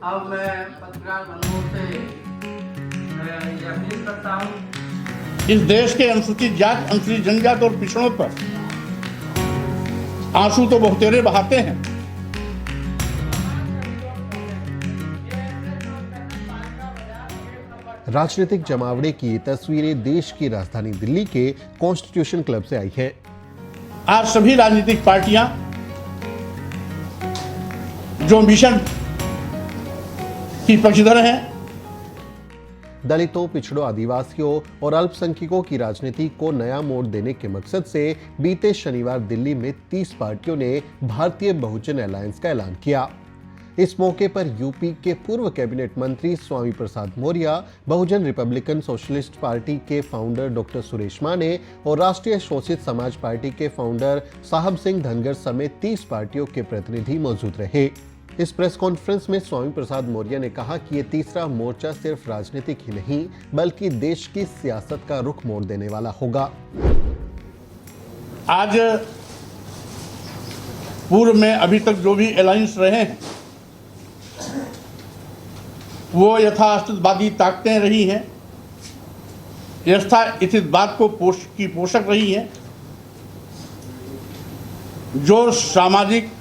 अब मैं पत्रकार बंधुओं से ये अपील करता हूँ, इस देश के अनुसूचित जात, अनुसूचित जनजात और पिछड़ों पर आंसू तो बहुतेरे बहाते हैं। राजनीतिक जमावड़े की तस्वीरें देश की राजधानी दिल्ली के कॉन्स्टिट्यूशन क्लब से आई हैं। आज सभी राजनीतिक पार्टियां जो मिशन की पक्षधर हैं, दलितों, पिछड़ों, आदिवासियों और अल्पसंख्यकों की राजनीति को नया मोड़ देने के मकसद से बीते शनिवार दिल्ली में 30 पार्टियों ने भारतीय बहुजन अलायंस का ऐलान किया। इस मौके पर यूपी के पूर्व कैबिनेट मंत्री स्वामी प्रसाद मौर्य, बहुजन रिपब्लिकन सोशलिस्ट पार्टी के फाउंडर डॉक्टर सुरेश माने और राष्ट्रीय शोषित समाज पार्टी के फाउंडर साहब सिंह धनगर समेत 30 पार्टियों के प्रतिनिधि मौजूद रहे। इस प्रेस कॉन्फ्रेंस में स्वामी प्रसाद मौर्य ने कहा कि ये तीसरा मोर्चा सिर्फ राजनीतिक ही नहीं बल्कि देश की सियासत का रुख मोड़ देने वाला होगा। आज पूर्व में अभी तक जो भी अलायंस रहे हैं वो यथास्थितवादी ताकतें रही हैं, यथास्थितवाद को पोषक रही हैं, जो सामाजिक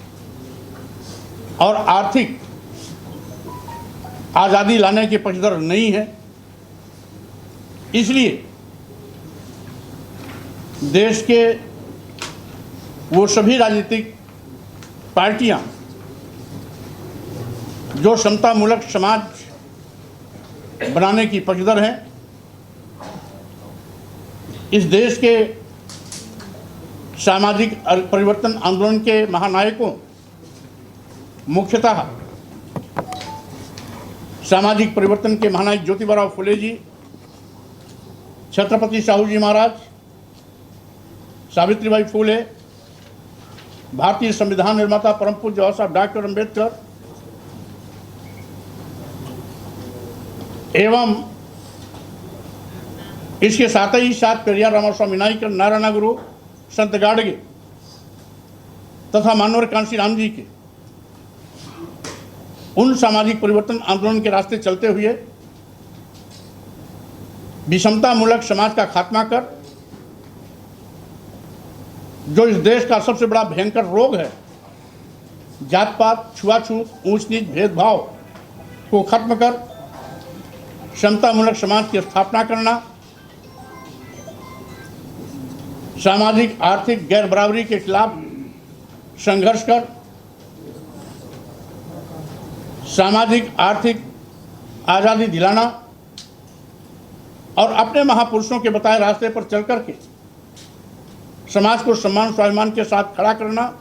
और आर्थिक आज़ादी लाने के पक्षधर नहीं है। इसलिए देश के वो सभी राजनीतिक पार्टियां जो समतामूलक समाज बनाने की पक्षधर हैं, इस देश के सामाजिक परिवर्तन आंदोलन के महानायकों, मुख्यतः सामाजिक परिवर्तन के महानायक ज्योतिबा फुले जी, छत्रपति साहू जी महाराज, सावित्रीबाई फुले, भारतीय संविधान निर्माता परम पूज्य बाबा साहब डॉक्टर अम्बेडकर एवं इसके साथ ही साथ पेरियार रामास्वामी नायकर, नारायण गुरु, संत गाडगे तथा मानवर कांसी राम जी के उन सामाजिक परिवर्तन आंदोलन के रास्ते चलते हुए विषमतामूलक समाज का खात्मा कर जो इस देश का सबसे बड़ा भयंकर रोग है, जात पात, छुआछूत, ऊंच नीच, भेदभाव को खत्म कर समतामूलक समाज की स्थापना करना, सामाजिक आर्थिक गैर बराबरी के खिलाफ संघर्ष कर सामाजिक आर्थिक आज़ादी दिलाना और अपने महापुरुषों के बताए रास्ते पर चल करके समाज को सम्मान स्वाभिमान के साथ खड़ा करना,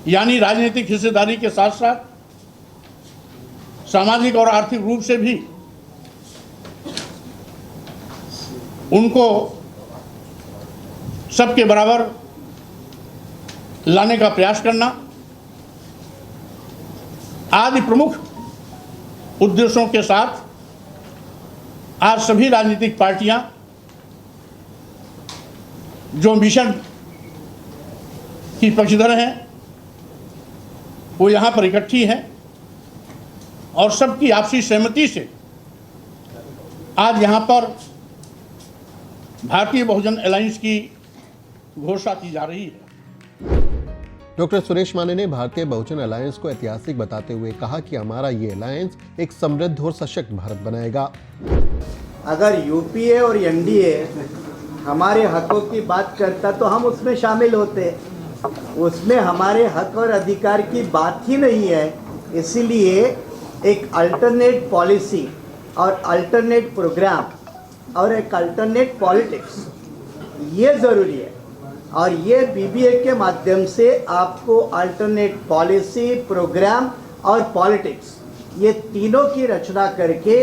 यानी राजनीतिक हिस्सेदारी के साथ साथ सामाजिक और आर्थिक रूप से भी उनको सबके बराबर लाने का प्रयास करना आदि प्रमुख उद्देश्यों के साथ आज सभी राजनीतिक पार्टियां जो मिशन की पक्षधर हैं वो यहाँ पर इकट्ठी हैं और सबकी आपसी सहमति से आज यहाँ पर भारतीय बहुजन अलायंस की घोषणा की जा रही है। डॉक्टर सुरेश माने ने भारतीय बहुजन अलायंस को ऐतिहासिक बताते हुए कहा कि हमारा ये अलायंस एक समृद्ध और सशक्त भारत बनाएगा। अगर यूपीए और एनडीए हमारे हकों की बात करता तो हम उसमें शामिल होते, उसमें हमारे हक और अधिकार की बात ही नहीं है। इसीलिए एक अल्टरनेट पॉलिसी और अल्टरनेट प्रोग्राम और एक अल्टरनेट पॉलिटिक्स ये ज़रूरी है और ये बीबीए के माध्यम से आपको अल्टरनेट पॉलिसी, प्रोग्राम और पॉलिटिक्स ये तीनों की रचना करके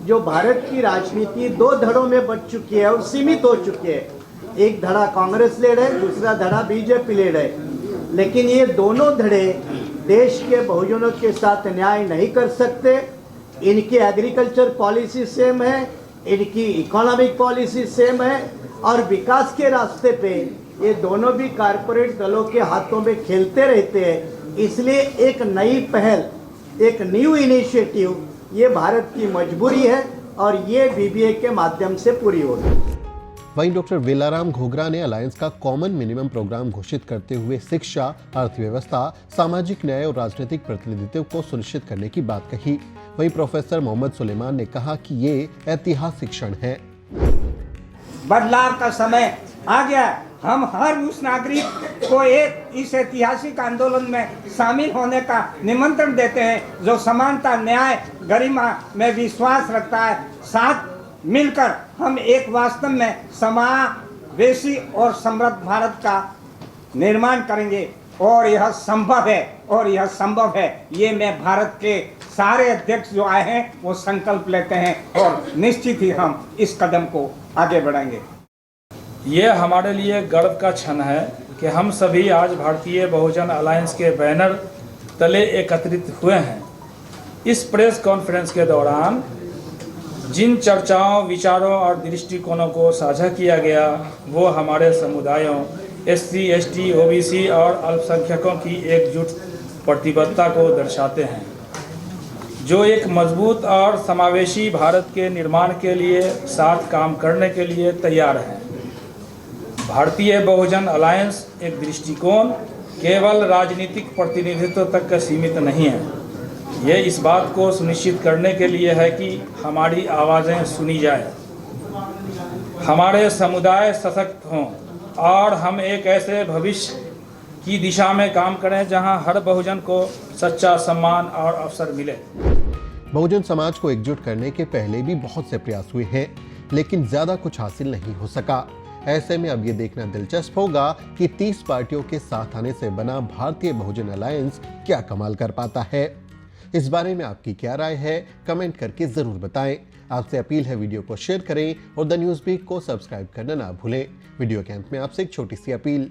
जो भारत की राजनीति दो धड़ों में बट चुकी है और सीमित हो चुकी है। एक धड़ा कांग्रेस ले रहे, दूसरा धड़ा बीजेपी ले रहे, लेकिन ये दोनों धड़े देश के बहुजनों के साथ न्याय नहीं कर सकते। इनकी एग्रीकल्चर पॉलिसी सेम है, इनकी इकोनॉमिक पॉलिसी सेम है और विकास के रास्ते पे ये दोनों भी कारपोरेट दलों के हाथों में खेलते रहते हैं। इसलिए एक नई पहल एक न्यू इनिशिएटिव, ये भारत की मजबूरी है और ये बीबीए के माध्यम से पूरी होगी। वहीं डॉक्टर वेलाराम घोगरा ने अलायंस का कॉमन मिनिमम प्रोग्राम घोषित करते हुए शिक्षा, अर्थव्यवस्था, सामाजिक न्याय और राजनीतिक प्रतिनिधित्व को सुनिश्चित करने की बात कही। वहीं प्रोफेसर मोहम्मद सुलेमान ने कहा कि ये ऐतिहासिक क्षण है। बदलाव का समय आ गया। हम हर उस नागरिक को एक इस ऐतिहासिक आंदोलन में शामिल होने का निमंत्रण देते हैं जो समानता, न्याय, गरिमा में विश्वास रखता है। साथ मिलकर हम एक वास्तव में समावेशी और समृद्ध भारत का निर्माण करेंगे और यह संभव है। ये मैं भारत के सारे अध्यक्ष जो आए हैं वो संकल्प लेते हैं और निश्चित ही हम इस कदम को आगे बढ़ाएंगे। ये हमारे लिए गर्व का क्षण है कि हम सभी आज भारतीय बहुजन अलायंस के बैनर तले एकत्रित हुए हैं। इस प्रेस कॉन्फ्रेंस के दौरान जिन चर्चाओं, विचारों और दृष्टिकोणों को साझा किया गया वो हमारे समुदायों SC, ST, OBC और अल्पसंख्यकों की एकजुट प्रतिबद्धता को दर्शाते हैं, जो एक मजबूत और समावेशी भारत के निर्माण के लिए साथ काम करने के लिए तैयार हैं। भारतीय बहुजन अलायंस एक दृष्टिकोण केवल राजनीतिक प्रतिनिधित्व तक का सीमित नहीं है। ये इस बात को सुनिश्चित करने के लिए है कि हमारी आवाज़ें सुनी जाए, हमारे समुदाय सशक्त हों और हम एक ऐसे भविष्य की दिशा में काम करें जहां हर बहुजन को सच्चा सम्मान और अवसर मिले। बहुजन समाज को एकजुट करने के पहले भी बहुत से प्रयास हुए हैं, लेकिन ज्यादा कुछ हासिल नहीं हो सका। ऐसे में अब ये देखना दिलचस्प होगा कि 30 पार्टियों के साथ आने से बना भारतीय बहुजन अलायंस क्या कमाल कर पाता है। इस बारे में आपकी क्या राय है, कमेंट करके जरूर बताएं। आपसे अपील है वीडियो को शेयर करें और द न्यूज़ बीट को सब्सक्राइब करना ना भूलें। वीडियो के अंत में आपसे एक छोटी सी अपील।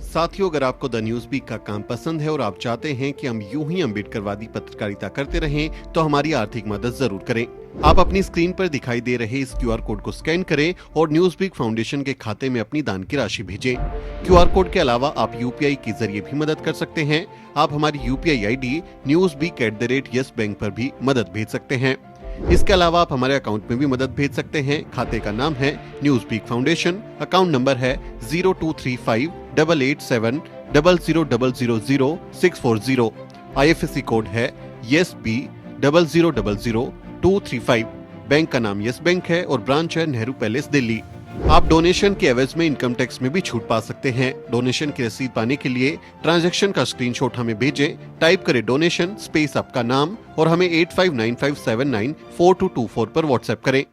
साथियों, अगर आपको द न्यूज़ बीट का काम पसंद है और आप चाहते हैं कि हम यूं ही अम्बेडकरवादी पत्रकारिता करते रहें, तो हमारी आर्थिक मदद जरूर करें। आप अपनी स्क्रीन पर दिखाई दे रहे इस QR कोड को स्कैन करें और न्यूज़ बीट फाउंडेशन के खाते में अपनी दान की राशि भेजें। QR कोड के अलावा आप UPI के जरिए भी मदद कर सकते हैं। आप हमारी UPI ID newsbeak@YesBank पर भी मदद भेज सकते हैं। इसके अलावा आप हमारे अकाउंट में भी मदद भेज सकते हैं। खाते का नाम है News Beak Foundation, account number है 02358800000640। IFSC कोड है YesB000235। बैंक का नाम यस बैंक है और ब्रांच है नेहरू पैलेस, दिल्ली। आप डोनेशन के एवज में इनकम टैक्स में भी छूट पा सकते हैं। डोनेशन की रसीद पाने के लिए ट्रांजैक्शन का स्क्रीनशॉट हमें भेजें। टाइप करें डोनेशन स्पेस आपका नाम और हमें 8595794224 पर व्हाट्सएप करें।